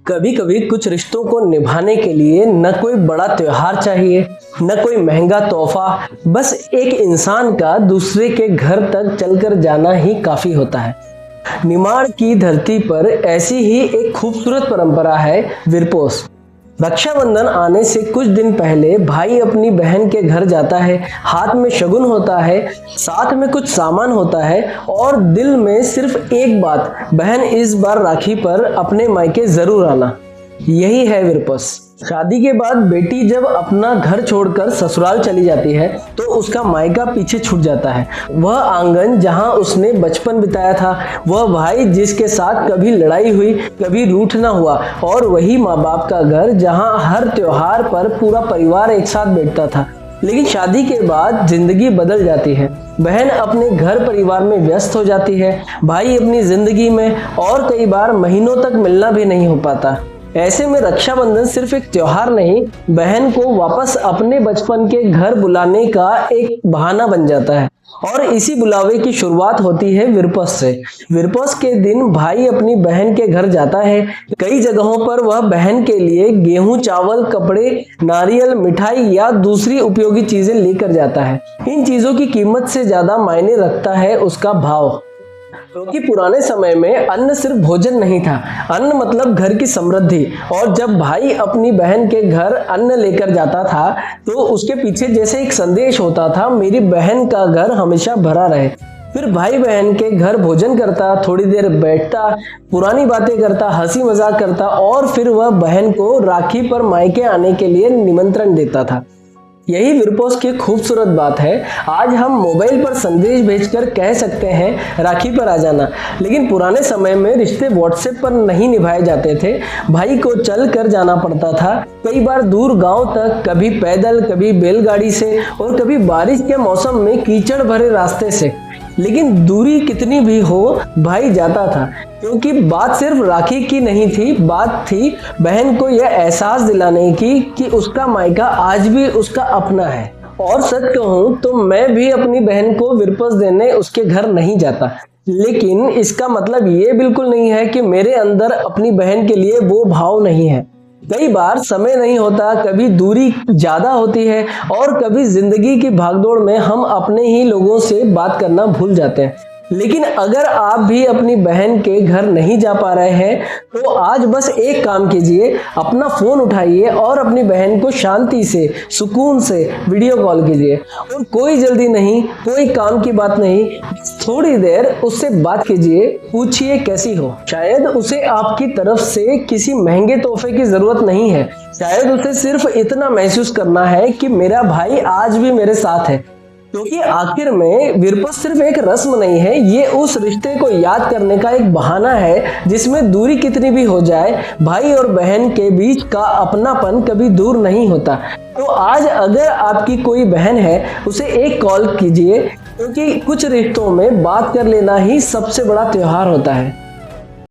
कभी कभी कुछ रिश्तों को निभाने के लिए न कोई बड़ा त्योहार चाहिए, न कोई महंगा तोहफा, बस एक इंसान का दूसरे के घर तक चलकर जाना ही काफी होता है। निमाड़ की धरती पर ऐसी ही एक खूबसूरत परंपरा है विरपोस। रक्षाबंधन आने से कुछ दिन पहले भाई अपनी बहन के घर जाता है, हाथ में शगुन होता है, साथ में कुछ सामान होता है और दिल में सिर्फ एक बात, बहन इस बार राखी पर अपने मायके जरूर आना। यही है विरपोस। शादी के बाद बेटी जब अपना घर छोड़कर ससुराल चली जाती है तो उसका मायका पीछे छूट जाता है। वह आंगन जहां उसने बचपन बिताया था, वह भाई जिसके साथ कभी लड़ाई हुई, कभी रूठना हुआ, और वही माँ बाप का घर जहां हर त्योहार पर पूरा परिवार एक साथ बैठता था। लेकिन शादी के बाद जिंदगी बदल जाती है। बहन अपने घर परिवार में व्यस्त हो जाती है, भाई अपनी जिंदगी में, और कई बार महीनों तक मिलना भी नहीं हो पाता। ऐसे में रक्षाबंधन सिर्फ एक त्योहार नहीं, बहन को वापस अपने बचपन के घर बुलाने का एक बहाना बन जाता है। और इसी बुलावे की शुरुआत होती है विरपोस से। विरपोस के दिन भाई अपनी बहन के घर जाता है। कई जगहों पर वह बहन के लिए गेहूं, चावल, कपड़े, नारियल, मिठाई या दूसरी उपयोगी चीजें लेकर जाता है। इन चीजों की कीमत से ज्यादा मायने रखता है उसका भाव, क्योंकि पुराने समय में अन्न सिर्फ भोजन नहीं था, अन्न मतलब घर की समृद्धि। और जब भाई अपनी बहन के घर अन्न लेकर जाता था तो उसके पीछे जैसे एक संदेश होता था, मेरी बहन का घर हमेशा भरा रहे। फिर भाई बहन के घर भोजन करता, थोड़ी देर बैठता, पुरानी बातें करता, हंसी मजाक करता, और फिर वह बहन को राखी पर मायके आने के लिए निमंत्रण देता था। यही विरपोस की खूबसूरत बात है। आज हम मोबाइल पर संदेश भेजकर कह सकते हैं राखी पर आ जाना, लेकिन पुराने समय में रिश्ते व्हाट्सएप पर नहीं निभाए जाते थे। भाई को चल कर जाना पड़ता था, कई बार दूर गांव तक, कभी पैदल, कभी बैलगाड़ी से, और कभी बारिश के मौसम में कीचड़ भरे रास्ते से। लेकिन दूरी कितनी भी हो, भाई जाता था, क्योंकि बात सिर्फ राखी की नहीं थी, बात थी बहन को यह एहसास दिलाने की कि उसका मायका आज भी उसका अपना है। और सच कहूं तो मैं भी अपनी बहन को विरपोस देने उसके घर नहीं जाता, लेकिन इसका मतलब ये बिल्कुल नहीं है कि मेरे अंदर अपनी बहन के लिए वो भाव नहीं है। कई बार समय नहीं होता, कभी दूरी ज्यादा होती है, और कभी जिंदगी की भागदौड़ में हम अपने ही लोगों से बात करना भूल जाते हैं। लेकिन अगर आप भी अपनी बहन के घर नहीं जा पा रहे हैं तो आज बस एक काम कीजिए, अपना फोन उठाइए और अपनी बहन को शांति से, सुकून से वीडियो कॉल कीजिए। और कोई जल्दी नहीं, कोई काम की बात नहीं, थोड़ी देर उससे बात कीजिए, पूछिए कैसी हो। शायद उसे आपकी तरफ से किसी महंगे तोहफे की जरूरत नहीं है, शायद उसे सिर्फ इतना महसूस करना है कि मेरा भाई आज भी मेरे साथ है। क्योंकि आखिर में विरपोस सिर्फ एक रस्म नहीं है, ये उस रिश्ते को याद करने का एक बहाना है जिसमें दूरी कितनी भी हो जाए, भाई और बहन के बीच का अपनापन कभी दूर नहीं होता। तो आज अगर आपकी कोई बहन है, उसे एक कॉल कीजिए, क्योंकि कुछ रिश्तों में बात कर लेना ही सबसे बड़ा त्योहार होता है।